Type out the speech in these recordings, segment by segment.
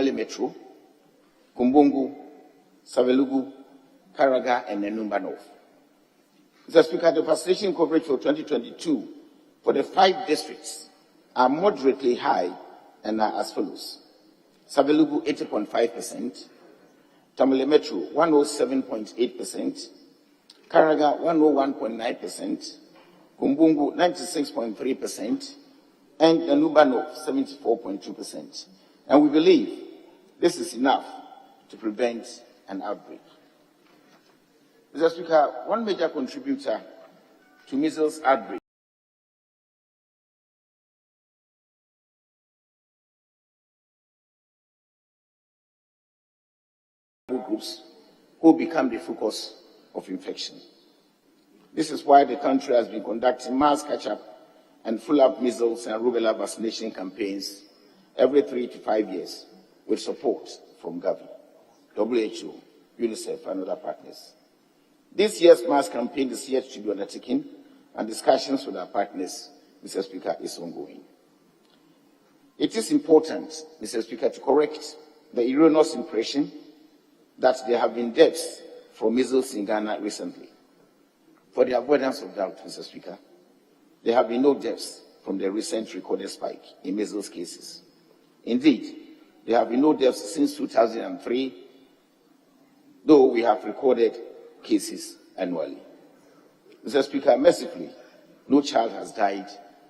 Tamale Metro, Kumbungu, Savelugu, Karaga, and Enumba North. Mr. Speaker, the vaccination coverage for 2022 for the 5 districts are moderately high and are as follows. Savelugu 80.5%, Tamale Metro 107.8%, Karaga 101.9%, Kumbungu 96.3%, and Enumba North 74.2%. And we believe this is enough to prevent an outbreak. Mr. Speaker, one major contributor to measles outbreak groups who become the focus of infection. This is why the country has been conducting mass catch-up and full-up measles and rubella vaccination campaigns every 3 to 5 years with support from Gavi, WHO, UNICEF, and other partners. This year's mass campaign is yet to be undertaken, and discussions with our partners, Mr. Speaker, is ongoing. It is important, Mr. Speaker, to correct the erroneous impression that there have been deaths from measles in Ghana recently. For the avoidance of doubt, Mr. Speaker, there have been no deaths from the recent recorded spike in measles cases. Indeed, there have been no deaths since 2003, though we have recorded cases annually. Mr. Speaker, mercifully, no child has died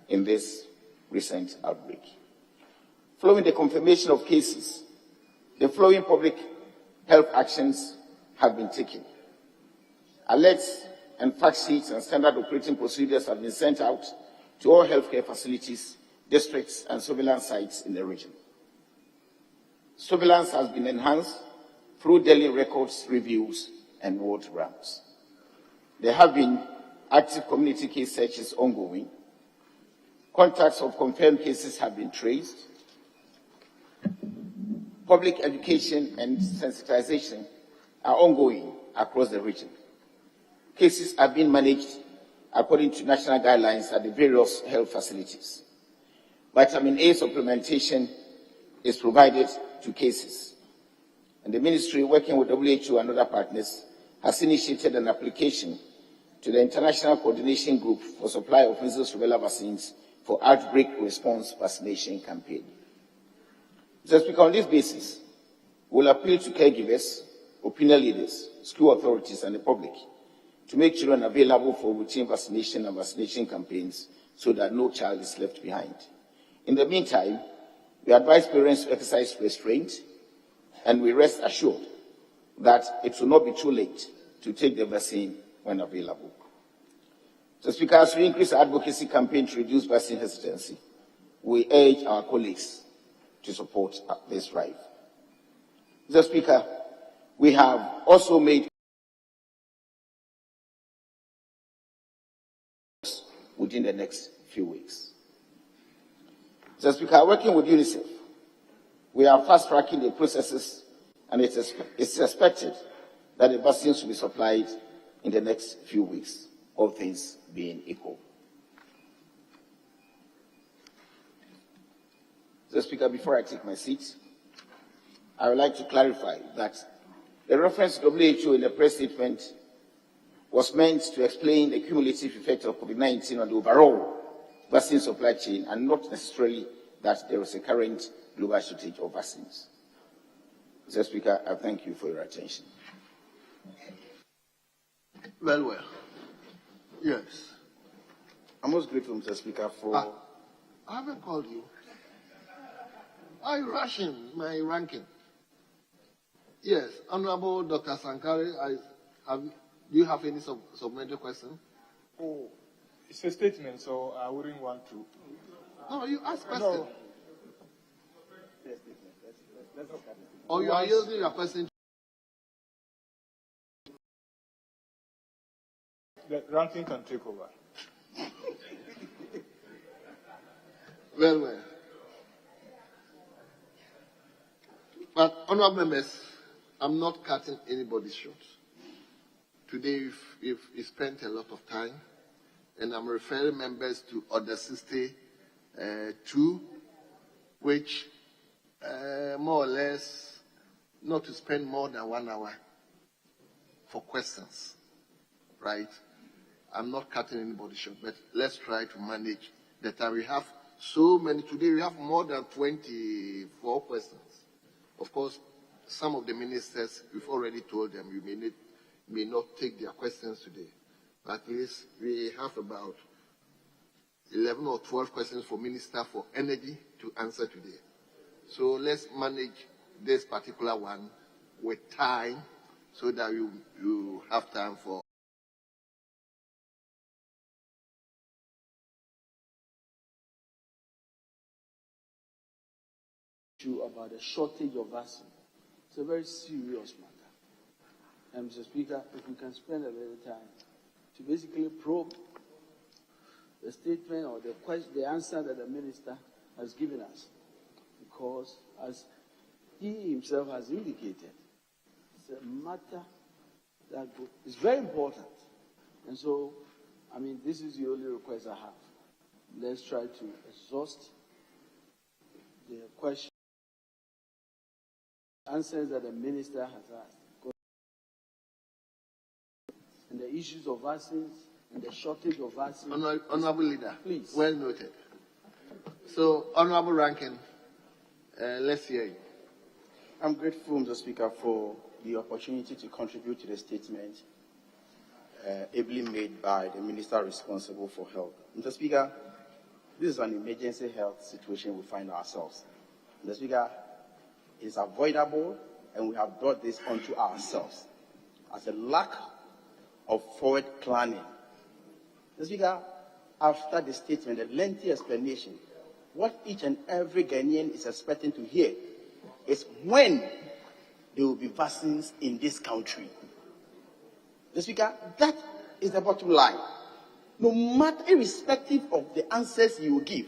in this recent outbreak. Following the confirmation of cases, the following public health actions have been taken. Alerts and fact sheets and standard operating procedures have been sent out to all healthcare facilities, districts, and surveillance sites in the region. Surveillance has been enhanced through daily records reviews and ward rounds. There have been active community case searches ongoing. Contacts of confirmed cases have been traced. Public education and sensitization are ongoing across the region. Cases are being managed according to national guidelines at the various health facilities. Vitamin A supplementation is provided to cases. And the ministry, working with WHO and other partners, has initiated an application to the International Coordination Group for supply of measles rubella vaccines for outbreak response vaccination campaign. Mr. Speaker, on this basis, we will appeal to caregivers, opinion leaders, school authorities, and the public to make children available for routine vaccination and vaccination campaigns so that no child is left behind. In the meantime, we advise parents to exercise restraint, and we rest assured that it will not be too late to take the vaccine when available. Mr. Speaker, as we increase our advocacy campaign to reduce vaccine hesitancy, we urge our colleagues to support this drive. Mr. Speaker, we have also made within the next few weeks. Mr. Speaker, working with UNICEF, we are fast-tracking the processes, and it's expected that the vaccines will be supplied in the next few weeks, all things being equal. Mr. Speaker, before I take my seat, I would like to clarify that the reference to WHO in the press statement was meant to explain the cumulative effect of COVID-19 on the overall vaccine supply chain, and not necessarily that there is a current global shortage of vaccines. Mr. Speaker, I thank you for your attention. Well. Yes. I'm most grateful, Mr. Speaker, for... I haven't called you. Are you rushing my ranking? Yes. Honorable Dr. Sankari, do you have any supplementary question? Oh, it's a statement, so I wouldn't want to. No, you ask question. No. Or you are using your question. The ranking can take over. Well. But, honorable members, I'm not cutting anybody short. Today, we've spent a lot of time, and I'm referring members to Order 62, which more or less not to spend more than 1 hour for questions, right? I'm not cutting anybody short, but let's try to manage the time. We have so many. Today we have more than 24 questions. Of course, some of the ministers, we've already told them you may not take their questions today. But at least we have about 11 or 12 questions for Minister for Energy to answer today. So let's manage this particular one with time so that you have time for. About the shortage of vaccine. It's a very serious matter. And Mr. Speaker, if we can spend a little time to basically probe the statement or the answer that the minister has given us. Because as he himself has indicated, it's a matter that is very important. And so, I mean, this is the only request I have. Let's try to exhaust the question. Answers that the minister has asked. And the issues of vaccines and the shortage of vaccines. Honorable Leader, please. Well noted. So, Honorable Rankin, let's hear you. I'm grateful, Mr. Speaker, for the opportunity to contribute to the statement ably made by the minister responsible for health. Mr. Speaker, this is an emergency health situation we find ourselves. Mr. Speaker, it is avoidable, and we have brought this onto ourselves as a lack of forward planning. Mr. Speaker, after the statement, a lengthy explanation, what each and every Ghanaian is expecting to hear is when there will be vaccines in this country. Mr. Speaker, that is the bottom line. No matter, irrespective of the answers you will give,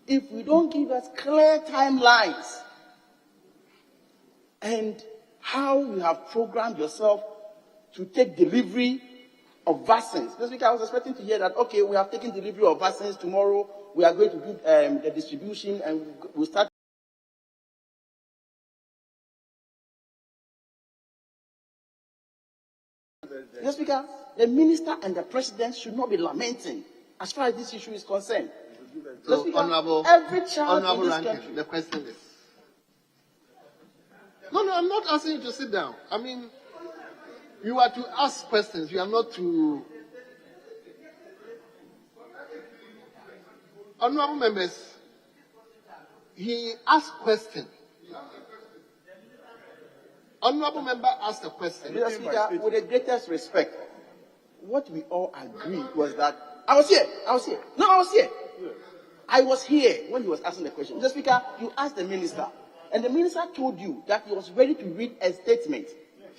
if we don't give us clear timelines and how you have programmed yourself to take delivery of vaccines. This week I was expecting to hear that, okay, we have taken delivery of vaccines. Tomorrow we are going to do the distribution and we'll start. Mr. Speaker, the minister and the president should not be lamenting as far as this issue is concerned. So, Speaker, Honorable, every child Honorable in this Rankin, country. the question is. No, I'm not asking you to sit down. I mean, you are to ask questions. You are not to. Honorable members, he asked question. Honorable member asked a question. Mr. Speaker, with the greatest respect, what we all agreed was that I was here. No, I was here. I was here when he was asking the question. Mr. Speaker, you asked the minister, and the minister told you that he was ready to read a statement.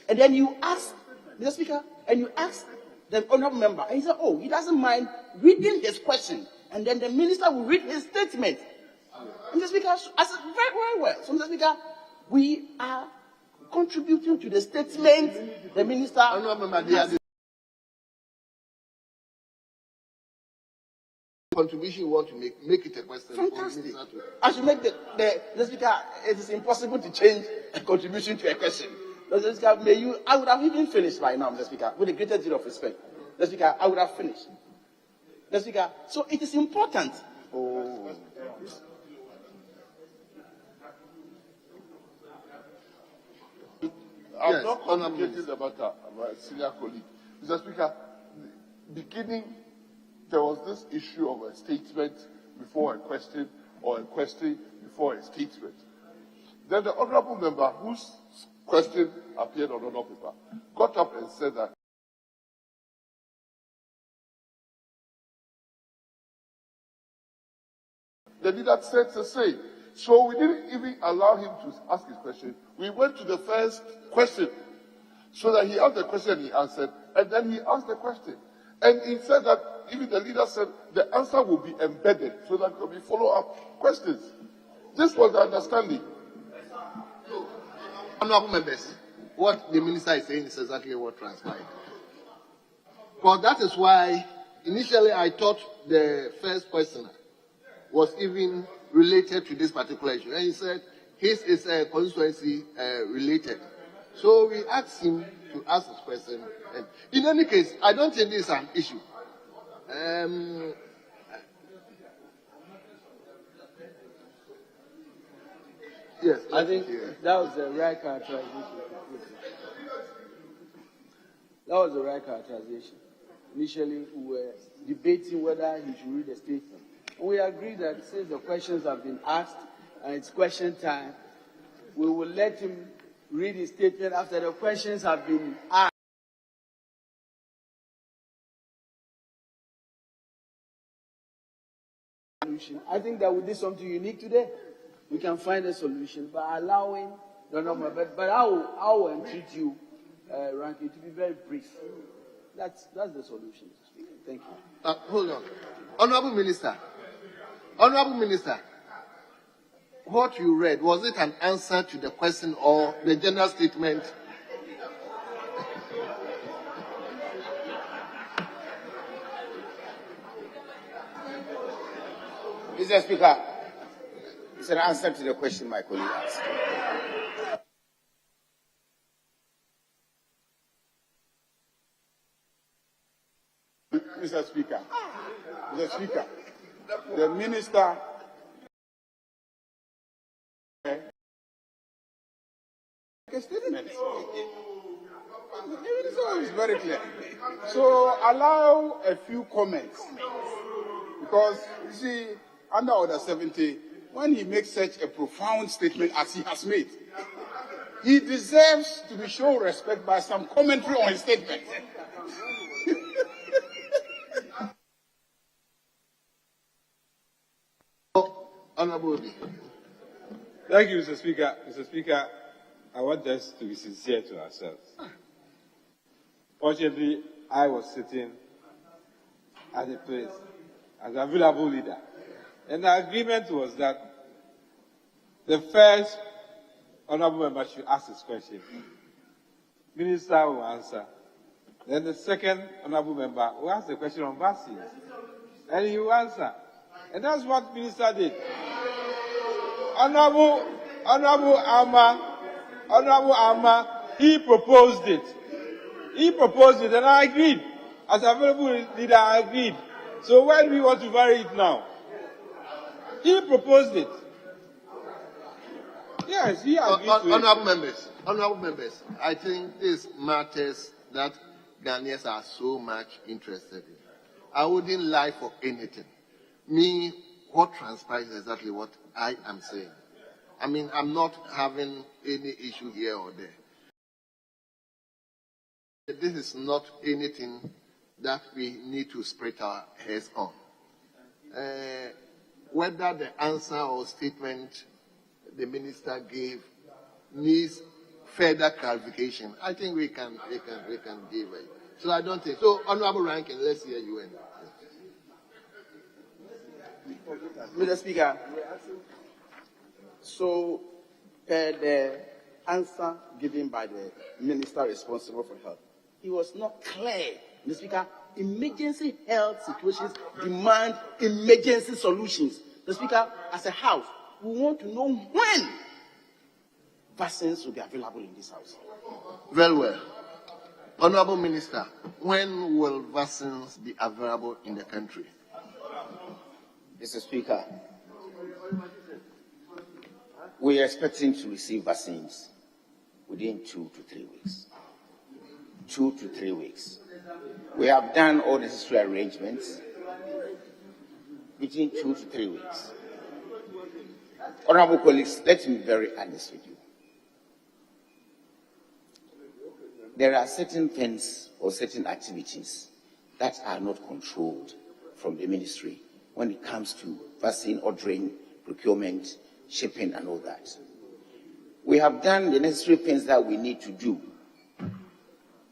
And then you asked, Mr. Speaker, and you asked the honorable member, and he said, oh, he doesn't mind reading his question, and then the minister will read his statement. Mr. Speaker, I said, very, very well. So, Mr. Speaker, we are contributing to the statement the minister. Honorable member, contribution you want to make it a question. Fantastic. I should make the speaker. It is impossible to change a contribution to a question. Mr. Speaker, I would have even finished by now, Mr. Speaker, with the greatest deal of respect. Mr. Speaker, I would have finished. Mr. Speaker, so it is important. Oh. I'm not communicating the matter about a senior colleague. Mr. Speaker, beginning, there was this issue of a statement before a question or a question before a statement. Then the honorable member whose question appeared on another paper got up and said that the leader said to say. So we didn't even allow him to ask his question. We went to the first question so that he asked the question, he answered, and then he asked the question. And he said that even the leader said the answer will be embedded so that there will be follow-up questions. This was the understanding. Honorable members, what the minister is saying is exactly what transpired. But that is why initially I thought the first questioner was even related to this particular issue. And he said his is constituency related. So we asked him to ask his question. And in any case, I don't think this is an issue. Yes, I think that was the right characterization. That was the right characterization. Initially, we were debating whether he should read the statement. And we agreed that since the questions have been asked and it's question time, we will let him read his statement after the questions have been asked. I think that we did something unique today. We can find a solution by allowing the number, but I will entreat you, Rankin, to be very brief. That's the solution. Thank you. Hold on. Honorable Minister, what you read, was it an answer to the question or the general statement? Mr. Speaker, it's an answer to the question my colleague asked. Mr. Speaker, the minister a statement. It's very clear. So allow a few comments, because you see, under Order 70, when he makes such a profound statement as he has made, he deserves to be shown respect by some commentary on his statement. Honorable. Thank you, Mr. Speaker. Mr. Speaker, I want us to be sincere to ourselves. Fortunately, I was sitting at a place as a available leader. And the agreement was that the first honorable member should ask his question. Minister will answer. Then the second honorable member will ask the question on vaccines. And he will answer. And that's what Minister did. Honorable Ama, he proposed it. And I agreed. As a available leader, I agreed. So why do we want to vary it now? He proposed it. Yes, he agreed to it. Honorable members, I think this matters that Ghanaians are so much interested in. I wouldn't lie for anything. Me, what transpires is exactly what I am saying. I mean, I'm not having any issue here or there. This is not anything that we need to spread our heads on. Whether the answer or statement the minister gave needs further clarification, I think we can give it. So I don't think so. Honorable Rankin, let's hear you end. Mr. Speaker, so the answer given by the minister responsible for health, it was not clear. Mr. Speaker, emergency health situations demand emergency solutions. Mr. Speaker, as a house, we want to know when vaccines will be available in this house. Very well. Honorable Minister, when will vaccines be available in the country? Mr. Speaker, we are expecting to receive vaccines within 2 to 3 weeks. 2 to 3 weeks. We have done all necessary arrangements between 2 to 3 weeks. Honorable colleagues, let me be very honest with you. There are certain things or certain activities that are not controlled from the ministry when it comes to vaccine ordering, procurement, shipping, and all that. We have done the necessary things that we need to do.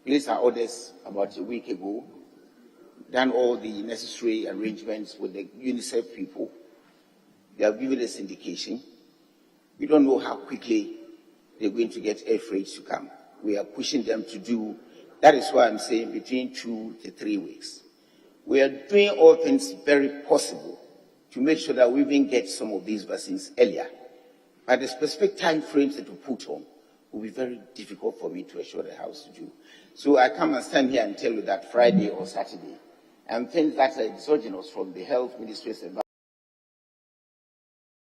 Placed our orders about a week ago, done all the necessary arrangements with the UNICEF people. They have given us indication. We don't know how quickly they're going to get air freight to come. We are pushing them to do. That is why I'm saying between 2 to 3 weeks. We are doing all things very possible to make sure that we even get some of these vaccines earlier. But the specific time frames that we put on will be very difficult for me to assure the House to do. So I come and stand here and tell you that Friday or Saturday, and things that are exogenous from the health ministry's environment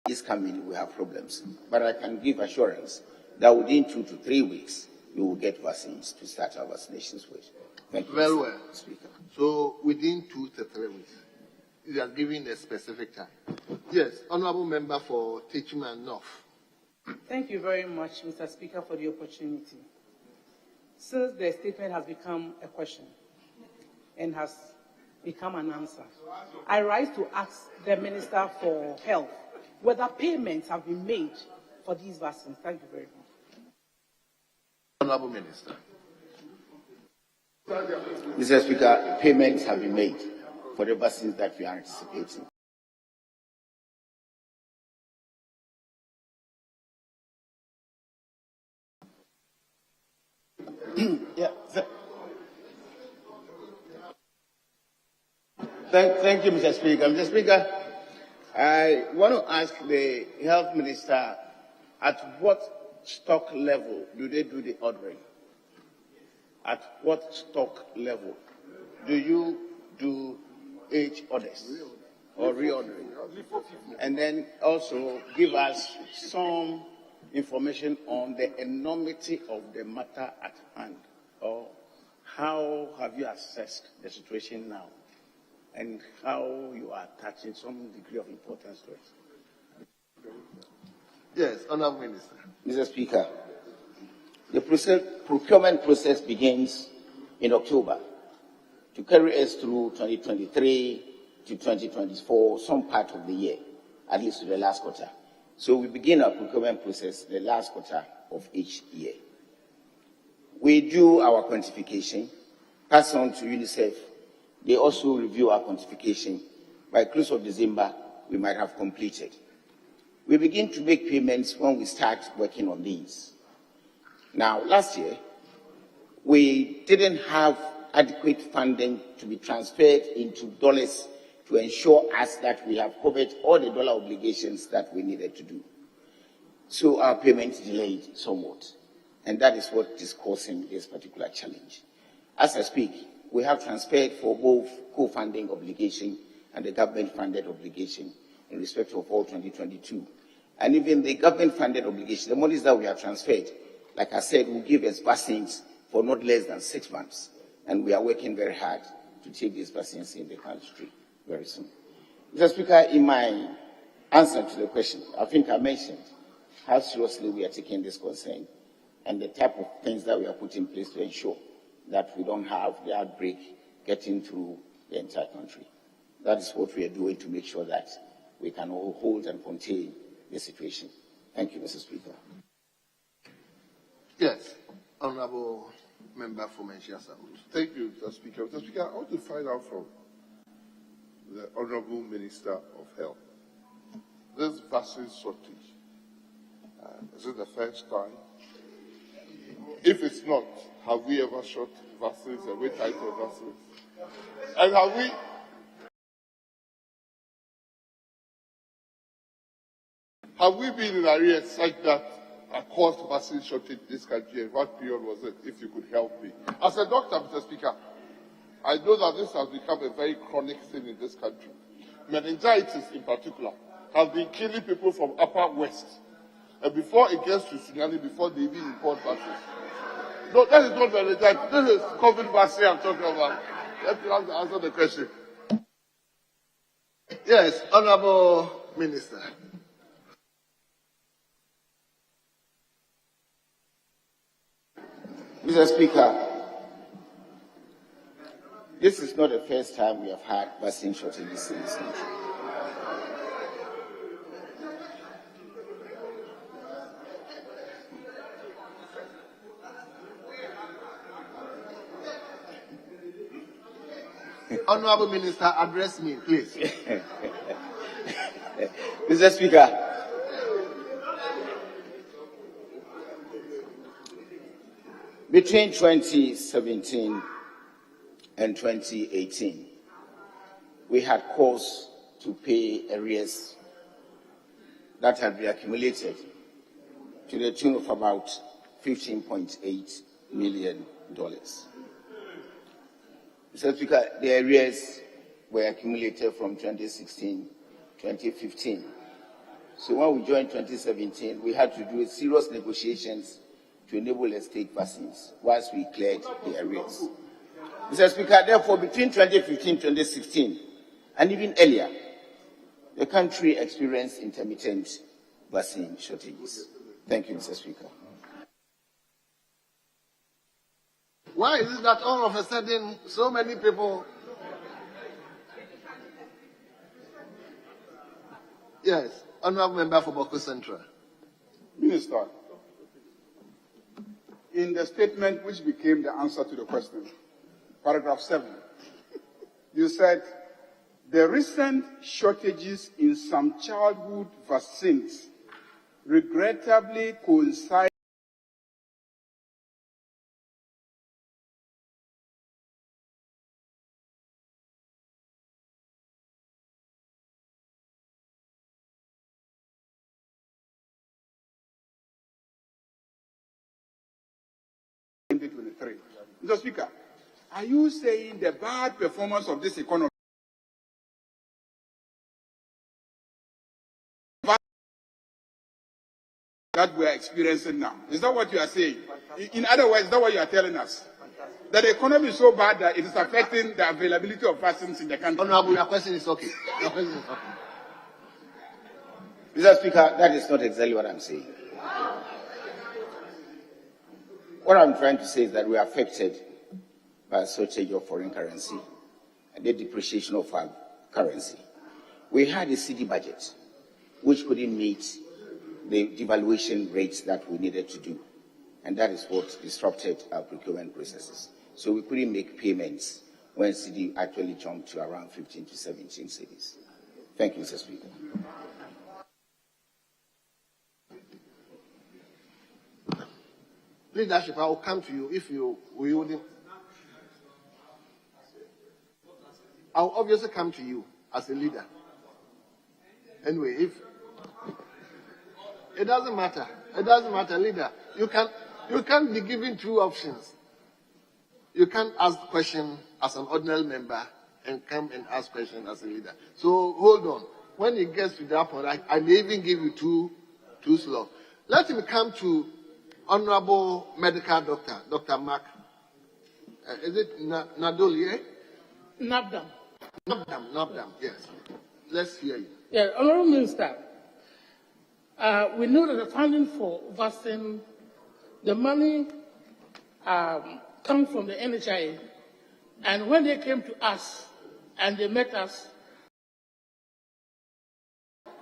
is coming, we have problems. But I can give assurance that within 2 to 3 weeks, we will get vaccines to start our vaccinations with. Thank you, Very Mr. well. Speaker. So within 2 to 3 weeks, you are giving a specific time. Yes, Honourable Member for Teaching and North. Thank you very much, Mr. Speaker, for the opportunity. Since the statement has become a question and has become an answer, I rise to ask the Minister for Health whether payments have been made for these vaccines. Thank you very much. Honourable Minister. Mr. Speaker, payments have been made for the vaccines that we are anticipating. Thank you, Mr. Speaker. Mr. Speaker, I want to ask the Health Minister, at what stock level do they do the ordering? At what stock level do you do age orders or reordering? And then also give us some information on the enormity of the matter at hand, or how have you assessed the situation now, and how you are attaching some degree of importance to it. Yes, Honourable Minister. Mr. Speaker, the procurement process begins in October to carry us through 2023 to 2024, some part of the year, at least to the last quarter. So we begin our procurement process the last quarter of each year. We do our quantification, pass on to UNICEF. They also review our quantification. By close of December, we might have completed. We begin to make payments when we start working on these. Now, last year, we didn't have adequate funding to be transferred into dollars to ensure us that we have covered all the dollar obligations that we needed to do. So our payments delayed somewhat, and that is what is causing this particular challenge. As I speak, we have transferred for both co-funding obligation and the government-funded obligation in respect of all 2022. And even the government-funded obligation, the monies that we have transferred, like I said, will give us vaccines for not less than 6 months. And we are working very hard to take these vaccines in the country very soon. Mr. Speaker, in my answer to the question, I think I mentioned how seriously we are taking this concern and the type of things that we are putting in place to ensure that we don't have the outbreak getting through the entire country. That is what we are doing to make sure that we can all hold and contain the situation. Thank you, Mr. Speaker. Yes, Honourable Member for Menchia South. Thank you, Mr. Speaker. Mr. Speaker, I want to find out from the Honourable Minister of Health. This vaccine shortage, is it the first time? If it's not, have we ever shot vaccines and what type of vaccines? And have we been in arrears such that caused vaccine shortage in this country, and what period was it, if you could help me? As a doctor, Mr. Speaker, I know that this has become a very chronic thing in this country. Meningitis, in particular, has been killing people from Upper West. And before it gets to tsunami, before they even import vaccines. No, that is not meningitis. This is COVID vaccine I'm talking about. Let me answer the question. Yes, Honourable Minister. Mr. Speaker, this is not the first time we have had vaccine shortages in this country. Honourable Minister, address me, please. Mr. Speaker, between 2017 and 2018, we had cause to pay arrears that had been accumulated to the tune of about $15.8 million. Mr. Speaker, the arrears were accumulated from 2016, 2015. So when we joined 2017, we had to do serious negotiations to enable estate vaccines whilst we cleared the arrears. Mr. Speaker, therefore, between 2015 and 2016, and even earlier, the country experienced intermittent vaccine shortages. Thank you, Mr. Speaker. Why is it that all of a sudden so many people... Yes, Honourable Member for Boko Central. Minister, in the statement which became the answer to the question, paragraph 7, you said, the recent shortages in some childhood vaccines regrettably coincide in 2023. Mr. Speaker, are you saying the bad performance of this economy that we are experiencing now? Is that what you are saying? In other words, is that what you are telling us? That the economy is so bad that it is affecting the availability of vaccines in the country? Honourable, your question is okay. Your question is okay. Mr. Speaker, that is not exactly what I'm saying. What I'm trying to say is that we are affected by a shortage of foreign currency and the depreciation of our currency. We had a city budget which couldn't meet the devaluation rates that we needed to do, and that is what disrupted our procurement processes. So we couldn't make payments when city actually jumped to around 15 to 17 cities. Thank you, Mr. Speaker. Leadership, I will come to you if we wouldn't. I will obviously come to you as a leader. Anyway, if it doesn't matter, leader. You can't be given two options. You can't ask question as an ordinary member and come and ask question as a leader. So hold on. When it gets to that point, I may even give you two slots. Let him come to Honorable Medical Doctor, Dr. Mark. Is it Nadoli? Nabdam. Nabdam, yes. Let's hear you. Yeah, Honourable Minister, we know that the funding for vaccine, the money comes from the NHIA, and when they came to us and they met us,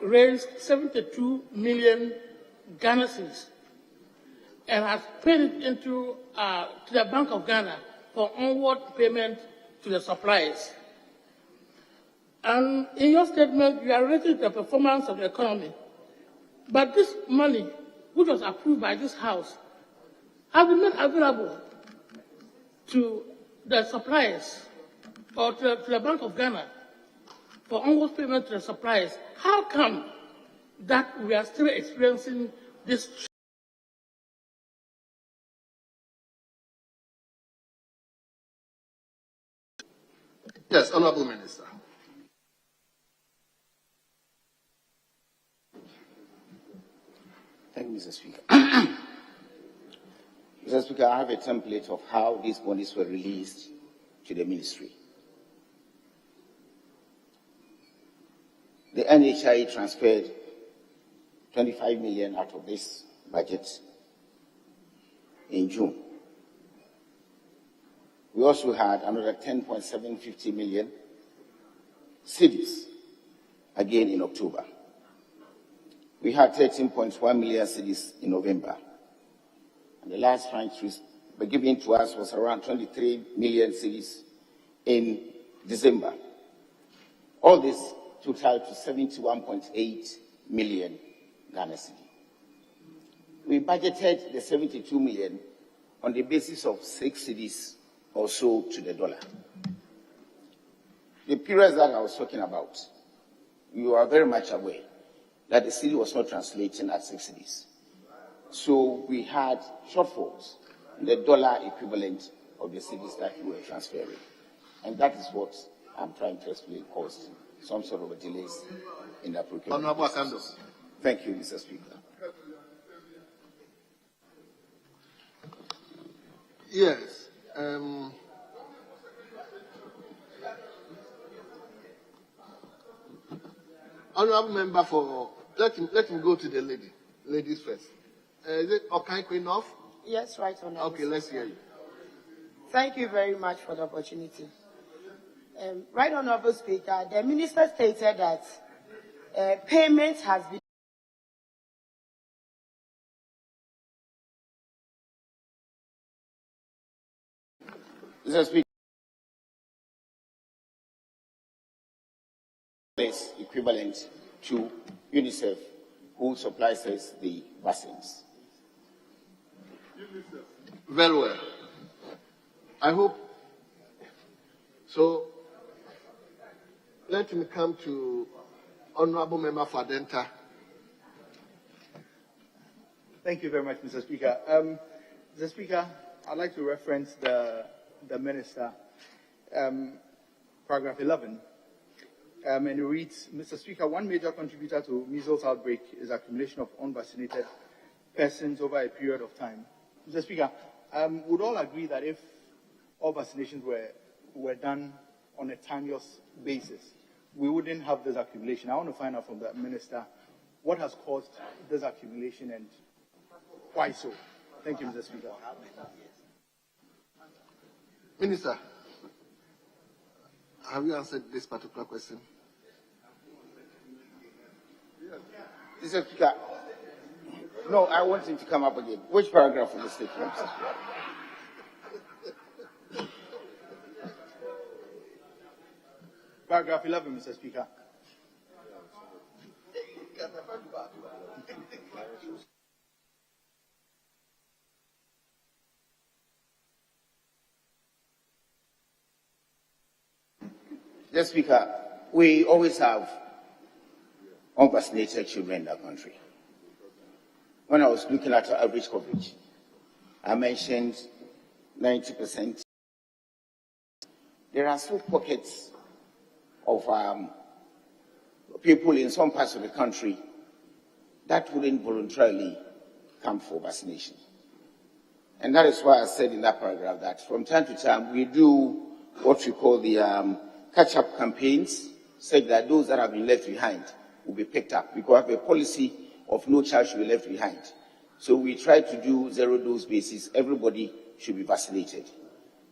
raised 72 million Ghana cedis and has paid it into to the Bank of Ghana for onward payment to the suppliers. And in your statement, you are rating the performance of the economy. But this money, which was approved by this House, has been made available to the suppliers or to the Bank of Ghana for onward payment to the suppliers. How come that we are still experiencing this? Yes, Honourable Minister. Thank you, Mr. Speaker. Mr. Speaker, I have a template of how these monies were released to the ministry. The NHI transferred 25 million out of this budget in June. We also had another 10.750 million cedis again in October. We had 13.1 million cedis in November. And the last tranche given to us was around 23 million cedis in December. All this totaled to 71.8 million Ghana cedi. We budgeted the 72 million on the basis of 6 cedis or so to the dollar. The periods that I was talking about, you are very much aware that the cedi was not translating at 6 cedis. So we had shortfalls in the dollar equivalent of the cedis that we were transferring. And that is what I'm trying to explain caused some sort of a delays in the procurement. Honorable Akando. Thank you, Mr. Speaker. Yes. Honorable member for, let him go to the ladies first. Is it okay enough? Yes, right, Honorable. Okay, let's hear you. Thank you very much for the opportunity. Right, Honorable Speaker, the minister stated that payment has been Mr. Speaker, is equivalent to UNICEF, who supplies us the vaccines. Very well. I hope. So, let me come to Honorable Member for Adenta. Thank you very much, Mr. Speaker. Mr. Speaker, I'd like to reference the minister, paragraph 11. And it reads, Mr. Speaker, one major contributor to measles outbreak is accumulation of unvaccinated persons over a period of time. Mr. Speaker, would all agree that if all vaccinations were done on a timeless basis, we wouldn't have this accumulation? I want to find out from the minister what has caused this accumulation and why so. Thank you, Mr. Speaker. Minister, have you answered this particular question? Mr. Speaker, no, I want him to come up again. Which paragraph of the statement, Mr. Speaker? Paragraph 11, Mr. Speaker. Mr. Speaker, we always have unvaccinated children in our country. When I was looking at our average coverage, I mentioned 90%. There are still pockets of people in some parts of the country that wouldn't voluntarily come for vaccination. And that is why I said in that paragraph that from time to time we do what we call the catch-up campaigns, such that those that have been left behind will be picked up. We have a policy of no child should be left behind. So we try to do zero-dose basis. Everybody should be vaccinated.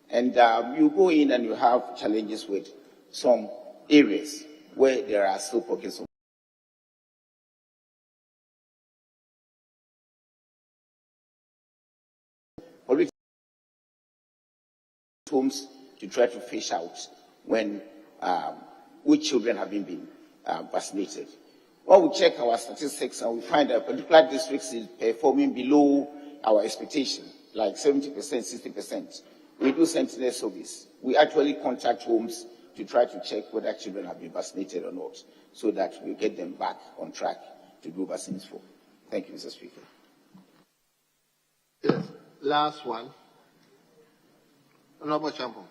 And you go in and you have challenges with some areas where there are still pockets of homes to try to fish out when which children have been vaccinated. When we check our statistics and we find that particular districts is performing below our expectation, like 70%, 60%, we do sentinel service. We actually contact homes to try to check whether children have been vaccinated or not, so that we get them back on track to do vaccines for. Thank you, Mr. Speaker. Yes. Last one. Honorable Champon.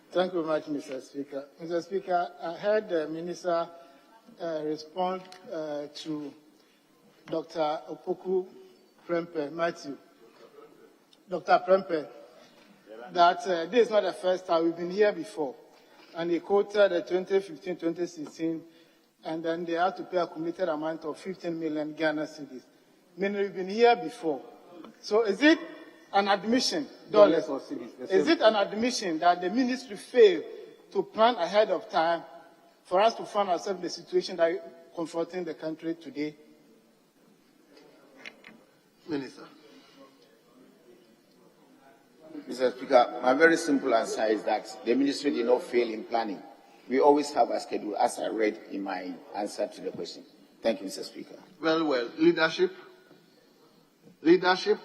Thank you very much, Mr. Speaker. Mr. Speaker, I heard the Minister respond to Dr. Kwaku Matthew, Dr. Prempeh, that this is not the first time. We've been here before. And he quoted the 2015-2016, and then they had to pay a committed amount of 15 million Ghana cedis. Meaning we've been here before. So is it an admission, dollars or cedis? Is it an admission that the ministry failed to plan ahead of time for us to find ourselves in the situation that is confronting the country today? Minister. Mr. Speaker, my very simple answer is that the ministry did not fail in planning. We always have a schedule, as I read in my answer to the question. Thank you, Mr. Speaker. Very well. Leadership? Leadership?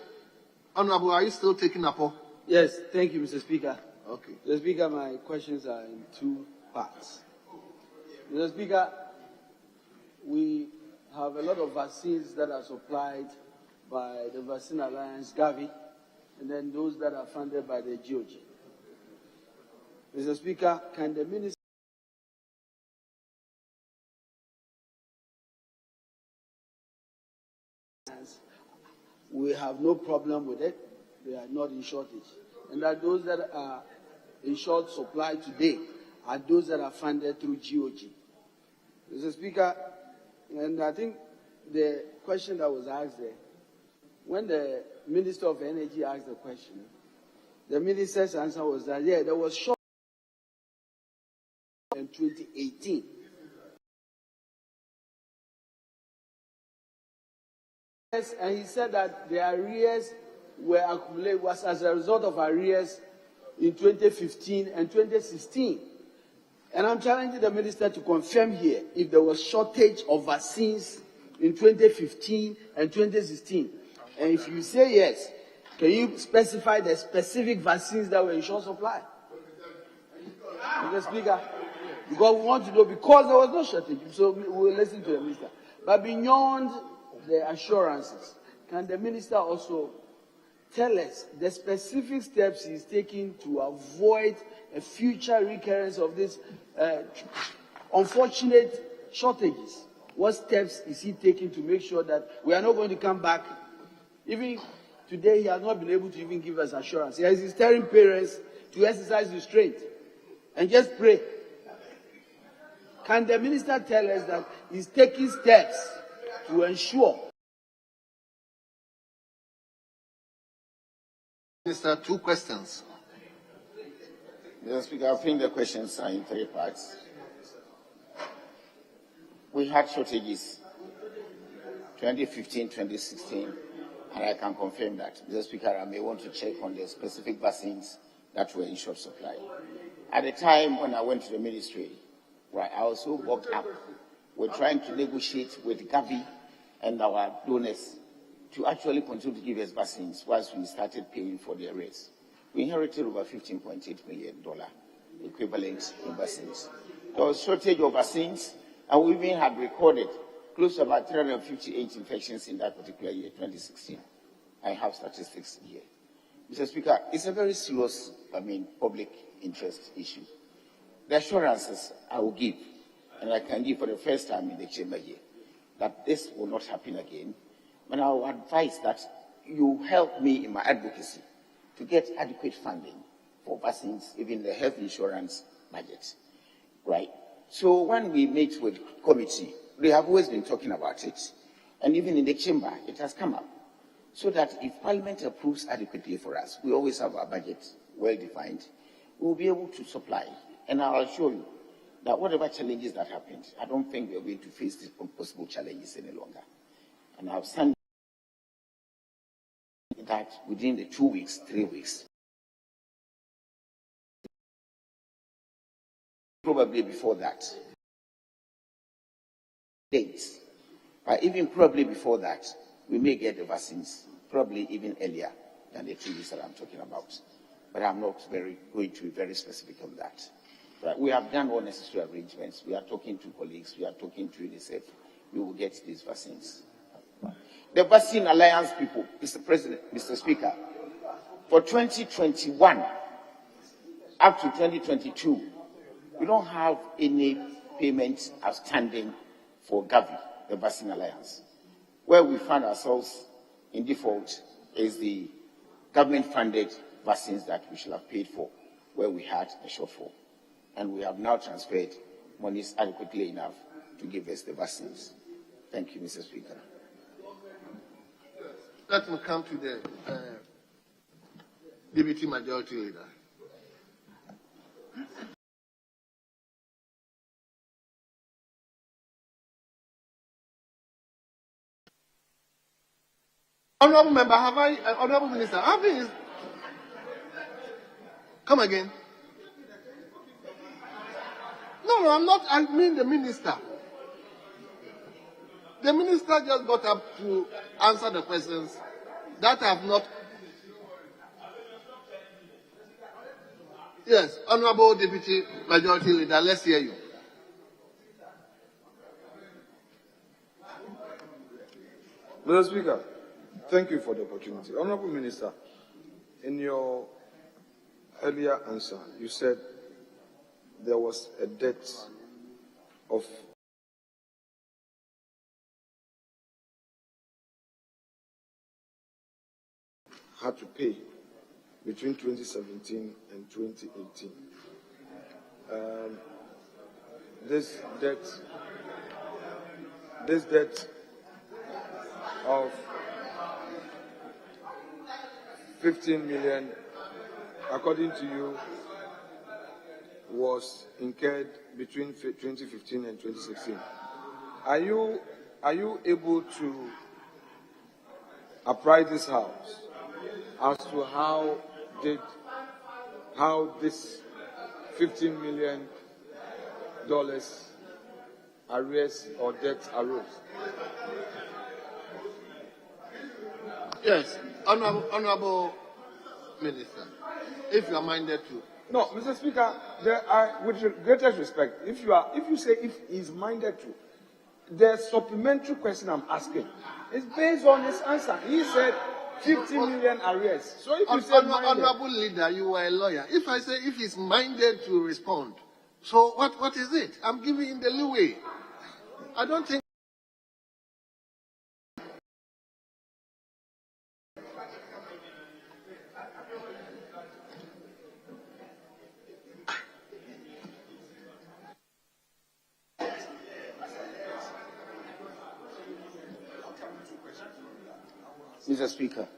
Honorable, are you still taking up? Yes, thank you, Mr. Speaker. Okay. Mr. Speaker, my questions are in two parts. Mr. Speaker, we have a lot of vaccines that are supplied by the Vaccine Alliance, Gavi, and then those that are funded by the GOG. Mr. Speaker, can the minister we have no problem with it. They are not in shortage. And that those that are in short supply today are those that are funded through GOG. Mr. Speaker, and I think the question that was asked there, when the Minister of Energy asked the question, the minister's answer was that, yeah, there was shortage in 2018. Yes, and he said that the arrears were accumulated was as a result of arrears in 2015 and 2016. And I'm challenging the minister to confirm here if there was shortage of vaccines in 2015 and 2016. And if you say yes, can you specify the specific vaccines that were in short supply? Mr. Speaker, because we want to know, because there was no shortage, so we will listen to the minister. But beyond the assurances, can the minister also tell us the specific steps he's taking to avoid a future recurrence of this unfortunate shortages? What steps is he taking to make sure that we are not going to come back? Even today, he has not been able to even give us assurance. He is telling parents to exercise restraint and just pray. Can the minister tell us that he's taking steps to ensure? Minister, 2 questions. Mr. Speaker, I think the questions are in 3 parts. We had shortages 2015, 2016, and I can confirm that. Mr. Speaker, I may want to check on the specific vaccines that were in short supply. At the time when I went to the ministry, right, I was so bogged up. We're trying to negotiate with Gavi and our donors to actually continue to give us vaccines whilst we started paying for the arrears. We inherited over $15.8 million equivalent in vaccines. There was shortage of vaccines, and we even had recorded close to about 358 infections in that particular year, 2016. I have statistics here. Mr. Speaker, it's a very serious, public interest issue. The assurances I will give, and I can give for the first time in the chamber here, that this will not happen again. But I will advise that you help me in my advocacy to get adequate funding for vaccines, even the health insurance budget, right? So when we meet with committee, they have always been talking about it, and even in the chamber, it has come up, so that if Parliament approves adequately for us, we always have our budget well defined, we will be able to supply. And I'll assure you that whatever challenges that happened, I don't think we are going to face these possible challenges any longer. And I've sent that within the 2 weeks, 3 weeks, probably before that, dates, but even probably before that, we may get the vaccines, probably even earlier than the 2 weeks that I'm talking about. But I'm not going to be very specific on that. Right? We have done all necessary arrangements. We are talking to colleagues. We are talking to UNICEF. We will get these vaccines. The Vaccine Alliance people, Mr. President, Mr. Speaker, for 2021 up to 2022, we don't have any payments outstanding for Gavi, the Vaccine Alliance. Where we find ourselves in default is the government-funded vaccines that we should have paid for, where we had a shortfall. And we have now transferred monies adequately enough to give us the vaccines. Thank you, Mr. Speaker. Let me come to the Deputy Majority Leader. Honourable Member, Honourable Minister, come again. No, I'm not. I mean the minister. The minister just got up to answer the questions that have not. Yes, Honourable Deputy Majority Leader, let's hear you. Mr. Speaker, Thank you for the opportunity. Honorable Minister, in your earlier answer, you said there was a debt of had to pay between 2017 and 2018. This debt of 15 million, according to you, was incurred between 2015 and 2016. Are you able to apprise this House as to how this $15 million arrears or debt arose? Yes, Honorable Minister, if you are minded to. No, Mr. Speaker, with greatest respect, if you say if he's minded to, the supplementary question I'm asking is based on his answer. He said 50 million arrears. So if you say Honorable Leader, you are a lawyer. If I say if he's minded to respond, so what is it? I'm giving him the leeway. I don't think. Mr. Speaker,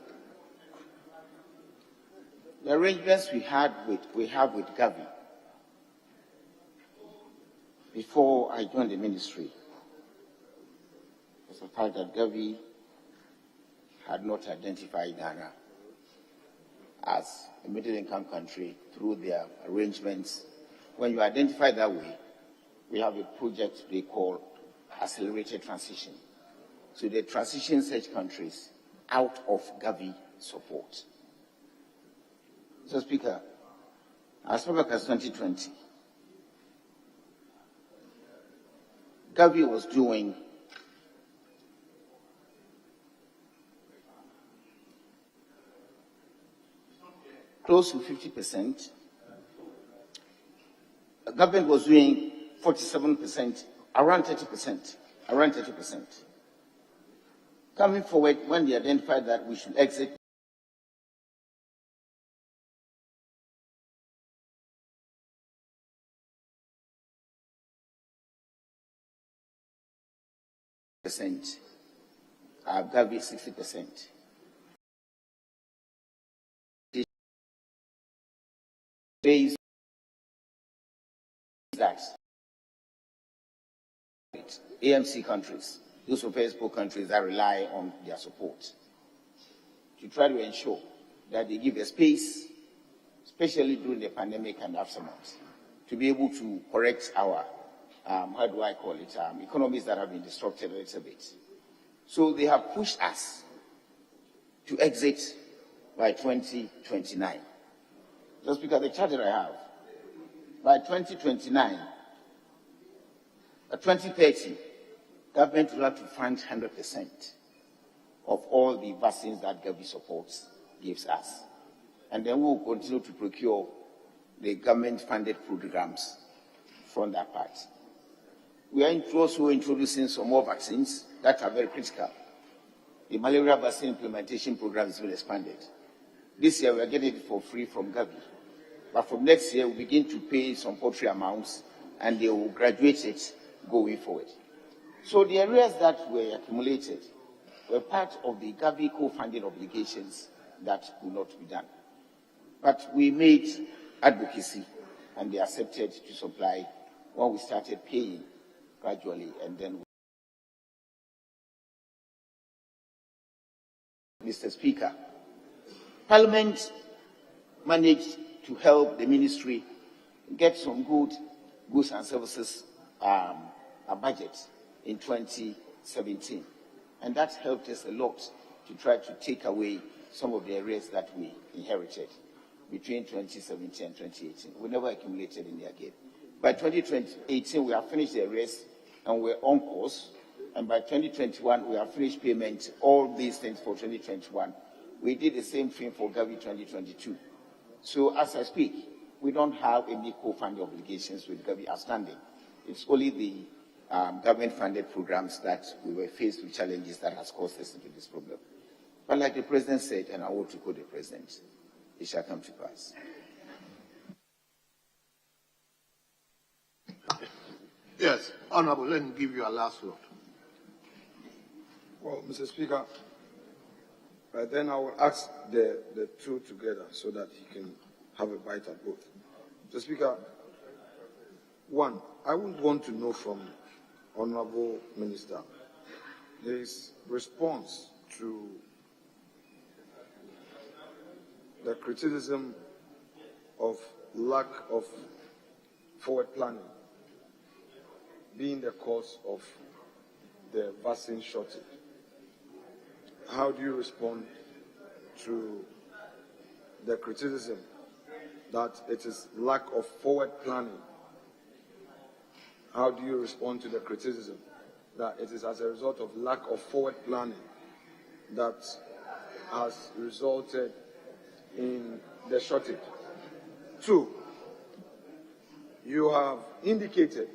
the arrangements we have with Gavi before I joined the ministry was the fact that Gavi had not identified Ghana as a middle-income country through their arrangements. When you identify that way, we have a project they call accelerated transition. So they transition such countries out of Gavi support. Mr. Speaker, as far back as 2020, Gavi was doing close to 50%. The government was doing 47%, around 30%. Coming forward, when they identified that we should exit Gavi 60%. Based that AMC countries, those of expo countries that rely on their support, to try to ensure that they give a space, especially during the pandemic and aftermath, to be able to correct our, how do I call it, economies that have been disrupted a little bit. So they have pushed us to exit by 2029. Just because the charter I have, by 2029, 2030, government will have to fund 100% of all the vaccines that Gavi supports gives us. And then we will continue to procure the government-funded programs from that part. We are also introducing some more vaccines that are very critical. The malaria vaccine implementation program is being expanded. This year, we are getting it for free from Gavi. But from next year, we'll begin to pay some paltry amounts, and they will graduate it going forward. So the areas that were accumulated were part of the Gavi co-funding obligations that could not be done. But we made advocacy, and they accepted to supply when we started paying gradually, and then Mr. Speaker, Parliament managed to help the ministry get some goods and services budget in 2017. And that helped us a lot to try to take away some of the arrears that we inherited between 2017 and 2018. We never accumulated in there again. By 2018, we have finished the arrears and we're on course and by 2021, we have finished payment, all these things for 2021. We did the same thing for Gavi 2022. So as I speak, we don't have any co-funding obligations with Gavi outstanding. It's only the government-funded programs that we were faced with challenges that has caused us into this problem. But like the President said, and I want to quote the President, it shall come to pass. Yes, Honorable, let me give you a last word. Well, Mr. Speaker, then I will ask the two together so that he can have a bite at both. Mr. Speaker, one, I would want to know from Honorable Minister his response to the criticism of lack of forward planning being the cause of the vaccine shortage. How do you respond to the criticism that it is lack of forward planning? How do you respond to the criticism that it is as a result of lack of forward planning that has resulted in the shortage? Two, you have indicated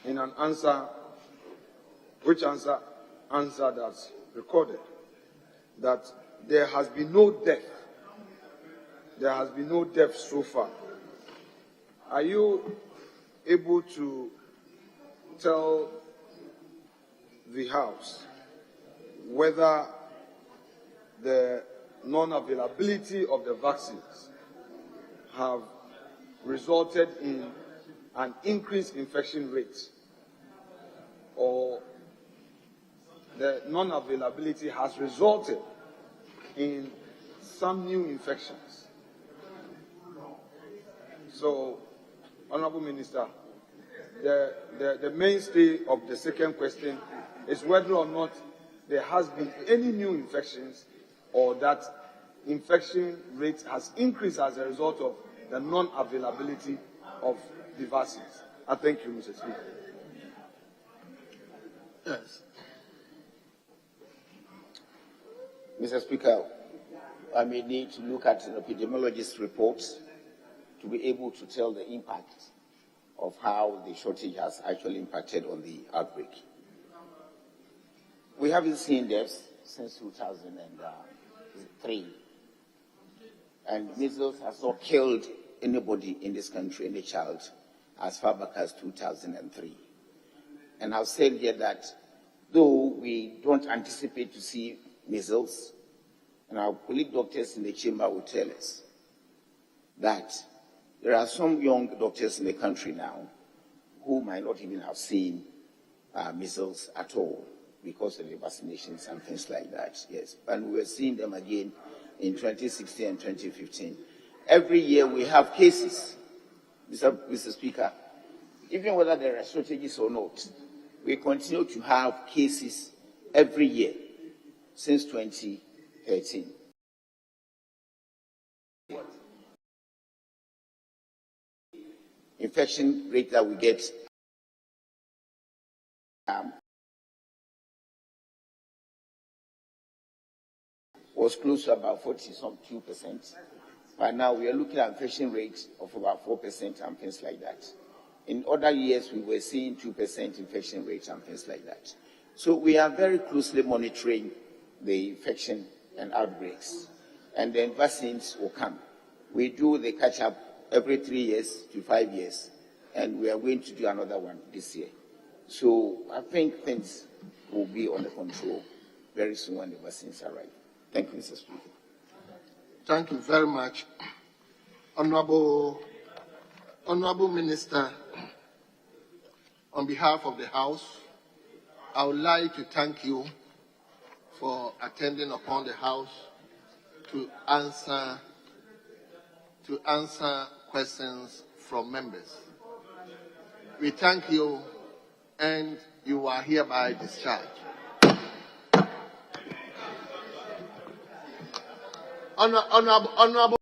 in an answer, which answer that's recorded, that there has been no death. There has been no death so far. Are you able to tell the House whether the non-availability of the vaccines have resulted in an increased infection rate, or the non-availability has resulted in some new infections? So, Honorable Minister, the mainstay of the second question is whether or not there has been any new infections or that infection rate has increased as a result of the non-availability of the vaccines. I thank you, Mr. Speaker. Yes. Mr. Speaker, I may need to look at an epidemiologist's reports to be able to tell the impact of how the shortage has actually impacted on the outbreak. We haven't seen deaths since 2003. And measles has not killed anybody in this country, any child, as far back as 2003. And I've said here that though we don't anticipate to see measles, and our colleague doctors in the chamber will tell us that there are some young doctors in the country now who might not even have seen measles at all because of the vaccinations and things like that. Yes, and we were seeing them again in 2016 and 2015. Every year we have cases, Mr. Speaker, even whether there are shortages or not, we continue to have cases every year since 2013. Infection rate that we get was close to about 40-some-2%. But now we are looking at infection rates of about 4% and things like that. In other years, we were seeing 2% infection rates and things like that. So we are very closely monitoring the infection and outbreaks. And then vaccines will come. We do the catch-up every 3 years to 5 years. And we are going to do another one this year. So I think things will be under control very soon when the vaccines arrive. Thank you, Mr. Speaker. Thank you very much. Honorable Minister, on behalf of the House, I would like to thank you for attending upon the House to answer questions from members. We thank you, and you are hereby discharged. Honorable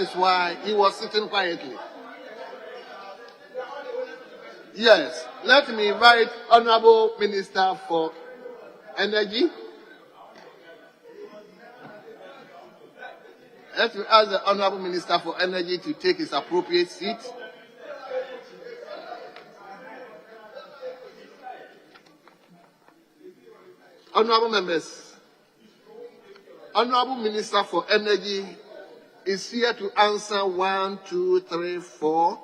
is why he was sitting quietly. Yes, let me invite Honorable Minister for Energy. Let me ask the Honorable Minister for Energy to take his appropriate seat. Honorable members, Honorable Minister for Energy is here to answer 1, 2, 3, 4,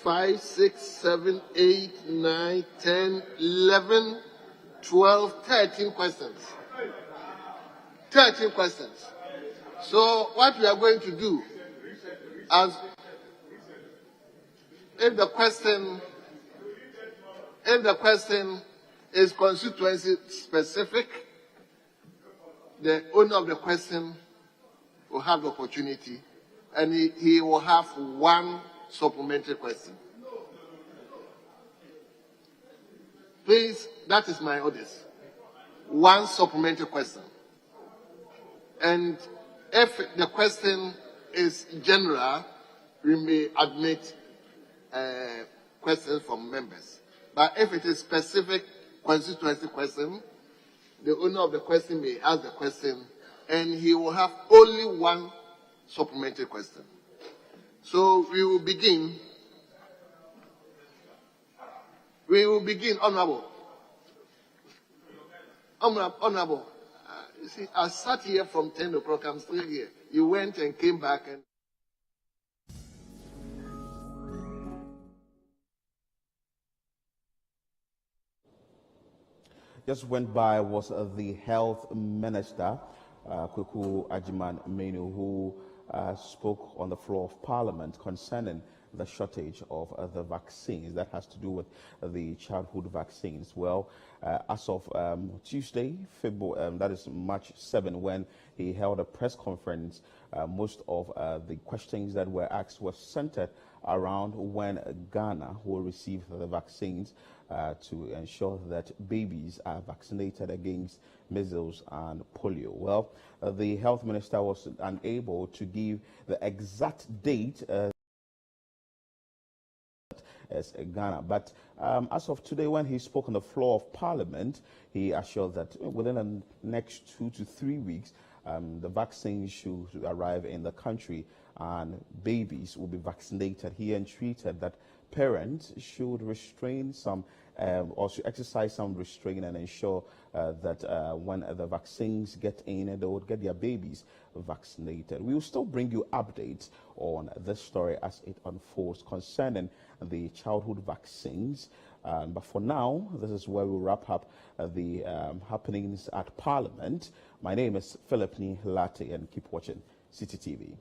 5, 6, 7, 8, 9, 10, 11, 12, 13 questions. 13 questions. So what we are going to do, as if the question is constituency specific, the owner of the question will have the opportunity, and he will have one supplementary question. Please, that is my orders. One supplementary question. And if the question is general, we may admit questions from members. But if it is specific constituency question, the owner of the question may ask the question, and he will have only one supplementary question. So we will begin. Honorable. You see, I sat here from 10 o'clock, I'm still here. You went and came back and... Just went by was the health minister, Kwaku Agyemang-Manu, who spoke on the floor of Parliament concerning the shortage of the vaccines that has to do with the childhood vaccines. Well, as of Tuesday, February, that is March 7, when he held a press conference, most of the questions that were asked were centered around when Ghana will receive the vaccines to ensure that babies are vaccinated against measles and polio. Well, the health minister was unable to give the exact date as Ghana. But as of today, when he spoke on the floor of Parliament, he assured that within the next 2 to 3 weeks, the vaccine should arrive in the country and babies will be vaccinated. He entreated that parents should restrain some or should exercise some restraint and ensure that when the vaccines get in, they would get their babies vaccinated. We will still bring you updates on this story as it unfolds concerning the childhood vaccines. But for now, this is where we'll wrap up the happenings at Parliament. My name is Philip Ni Latte, and keep watching City TV.